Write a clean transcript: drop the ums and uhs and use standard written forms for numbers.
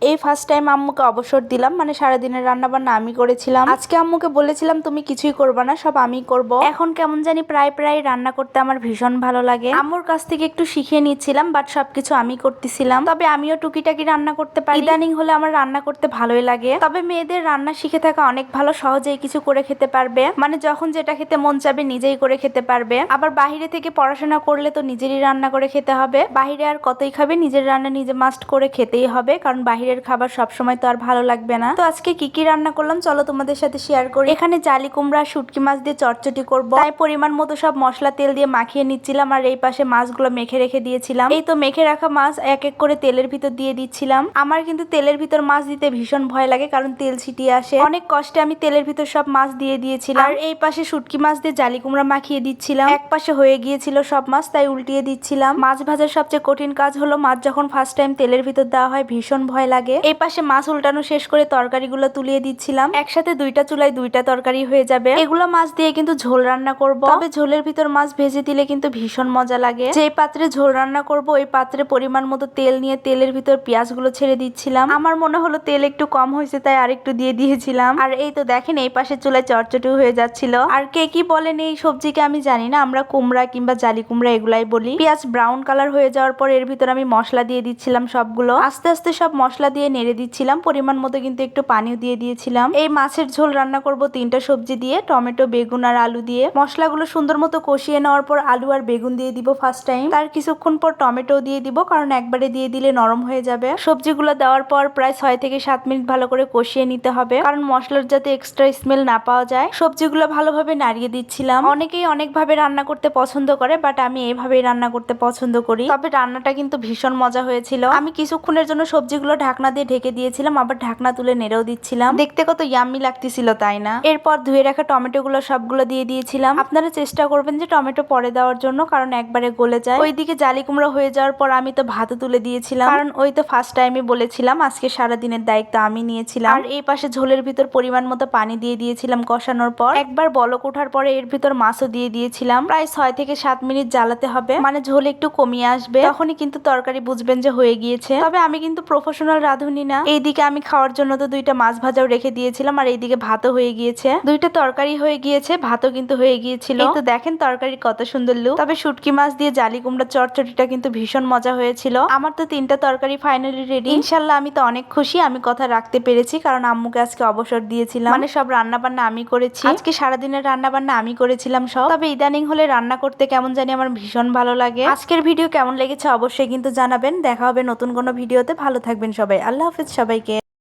এই first time আম্মুকে অবসর দিলাম, মানে সারাদিনের রান্না বান্না আমি করেছিলাম। আজকে আম্মুকে বলেছিলাম তুমি কিছুই করবা না, সব আমি করব। এখন কেমন জানি প্রায় প্রায় রান্না করতে আমার ভীষণ ভালো লাগে। আম্মুর কাছ থেকে একটু শিখে নিচ্ছিলাম, বাট সবকিছু আমি করতেছিলাম। তবে আমিও টুকিটাকি রান্না করতে পারি। ইদানিং হলে আমার রান্না করতে ভালোই লাগে। তবে মেয়েদের রান্না শিখে থাকা অনেক ভালো, সহজেই কিছু করে খেতে পারবে। মানে যখন যেটা খেতে মন চাবে নিজেই করে খেতে পারবে। আবার বাহিরে থেকে পড়াশোনা করলে তো নিজেরই রান্না করে খেতে হবে। বাহিরে আর কতই খাবে, নিজের রান্না নিজে মাস্ট করে খেতেই হবে, কারণ বাহিরের খাবার সব সময় তো আর ভালো লাগবে না। তো আজকে কি কি রান্না করলাম চলো তোমাদের সাথে শেয়ার করি। এখানে জালি কুমড়া শুটকি মাছ দিয়ে চটচটি করব, তাই পরিমাণ মতো সব মশলা তেল দিয়ে মাখিয়ে নিচ্ছিলাম। আর এই পাশে মাছগুলো মেখে রেখে দিয়েছিলাম। এই তো মেখে রাখা মাছ এক এক করে তেলের ভিতর দিয়ে দিচ্ছিলাম। আমার কিন্তু তেলের ভিতর মাছ দিতে ভীষণ ভয় লাগে, কারণ তেল ছিটিয়ে আসে। অনেক কষ্টে আমি তেলের ভিতর সব মাছ দিয়ে দিয়েছিলাম। আর এই পাশে শুটকি মাছ দিয়ে জালি কুমড়া মাখিয়ে দিচ্ছিলাম। এক পাশে হয়ে গিয়েছিল সব মাছ, তাই উল্টিয়ে দিচ্ছিলাম। মাছ ভাজার সবচেয়ে কঠিন কাজ হলো মাছ যখন ফার্স্ট টাইম তেলের ভিতর দেওয়া হয় ভীষণ ভয় লাগে। এই পাশে মাছ উল্টানো শেষ করে তরকারিগুলো তুলিয়ে দিচ্ছিলাম। একসাথে দুইটা চুলায় দুইটা তরকারি হয়ে যাবে। এগুলো মাছ দিয়ে কিন্তু ঝোল রান্না করব। তবে ঝোলের ভিতর মাছ ভেজে দিলে কিন্তু ভীষণ মজা লাগে। যে পাত্রে ঝোল রান্না করব ওই পাত্রে পরিমাণ মতো তেল নিয়ে তেলের ভিতর পেঁয়াজগুলো ছেড়ে দিচ্ছিলাম। আমার মনে হলো তেল একটু কম হয়েছে, তাই আরেকটু দিয়ে দিয়েছিলাম। আর এই তো দেখেন এই পাশে চুলায় চটচটি হয়ে যাচ্ছিল। আর কে কি বলেন এই সবজিকে আমি জানি না, আমরা কুমড়া কিংবা জালি কুমড়া এগুলাই বলি। পেঁয়াজ ব্রাউন কালার হয়ে যাওয়ার পর এর ভিতর আমি মশলা দিয়ে দিচ্ছিলাম সবগুলো। আস্তে আস্তে সব মশলা দিয়ে নেড়ে দিচ্ছিলাম। পরিমাণ মতো কিন্তু একটু পানিও দিয়ে দিয়েছিলাম। এই মাছের ঝোল রান্না করব তিনটা সবজি দিয়ে, টমেটো, বেগুন আর আলু দিয়ে। মশলাগুলো সুন্দর মতো কষিয়ে নেওয়ার পর আলু আর বেগুন দিয়ে দিব ফার্স্ট টাইম। তার কিছুক্ষণ পর টমেটো দিয়ে দিব, কারণ একবারে দিয়ে দিলে নরম হয়ে যাবে। সবজিগুলো দেওয়ার পর প্রায় 6 থেকে 7 মিনিট ভালো করে কষিয়ে নিতে হবে, কারণ মশলার যাতে এক্সট্রা স্মেল না পাওয়া যায়। সবজিগুলো ভালোভাবে নাড়িয়ে দিচ্ছিলাম। অনেকেই অনেকভাবে রান্না করতে পছন্দ করে, বাট আমি এইভাবেই রান্না করতে পছন্দ করি। তবে রান্নাটা কিন্তু ভীষণ মজা হয়েছিল। আমি কিছুক্ষণের জন্য সবজিগুলো ঢাকনা দিয়ে ঢেকে দিয়েছিলাম, আবার ঢাকনা তুলে নেড়েও দিচ্ছিলাম। দেখতে কত ইয়াম্মি লাগতেছিল তাই না? এরপর ধুয়ে রাখা টমেটো গুলো সবগুলো দিয়ে দিয়েছিলাম। আপনারা চেষ্টা করবেন যে টমেটো পরে দেওয়ার জন্য, কারণ একবারে গলে যায়। ওইদিকে জালি কুমড়া হয়ে যাওয়ার পর আমি তো ভাতও তুলে দিয়েছিলাম, কারণ ওই তো ফার্স্ট টাইমে বলেছিলাম আজকে সারাদিনের দায়িত্ব আমি নিয়েছিলাম। আর এই পাশে ঝোলের ভিতর পরিমাণ মতো পানি দিয়ে দিয়েছিলাম কষানোর পর। একবার বলক ওঠার পরে এর ভিতর মাছও দিয়ে দিয়েছিলাম। প্রায় 6 থেকে 7 মিনিট জ্বালাতে হবে, মানে ঝোল একটু কমিয়ে আসবে, তখনই কিন্তু তরকারি বুঝবেন যে হয়ে গিয়েছে। তবে আমি কিন্তু প্রফেশনাল রাঁধুনি না। এইদিকে আমি খাওয়ার জন্য তো দুইটা মাছ ভাজাও রেখে দিয়েছিলাম, আর এইদিকে ভাতও হয়ে গিয়েছে। দুইটা তরকারি হয়ে গিয়েছে, ভাতও কিন্তু হয়ে গিয়েছিল। এই তো দেখেন তরকারি কত সুন্দর লুক। তবে শুটকি মাছ দিয়ে জালি কুমড়া চটচটিটা কিন্তু ভীষণ মজা হয়েছিল। আমার তো 3টা তরকারি ফাইনালি রেডি। ইনশাল্লাহ আমি তো অনেক খুশি, আমি কথা রাখতে পেরেছি, কারণ আম্মুকে আজকে অবসর দিয়েছিলাম। মানে সব রান্না বান্না আমি করেছি আজকে, সারাদিনের রান্না বান্না আমি করেছিলাম সব। তবে ইদানিং হলে রান্না করতে কেমন জানি আমার ভীষণ ভালো লাগে। আজকের ভিডিও কেমন লেগেছে অবশ্যই কিন্তু জানাবেন। দেখা হবে নতুন কোনো ভিডিওতে। ভালো থাকবেন সবাই। আল্লাহ হাফেজ সবাইকে।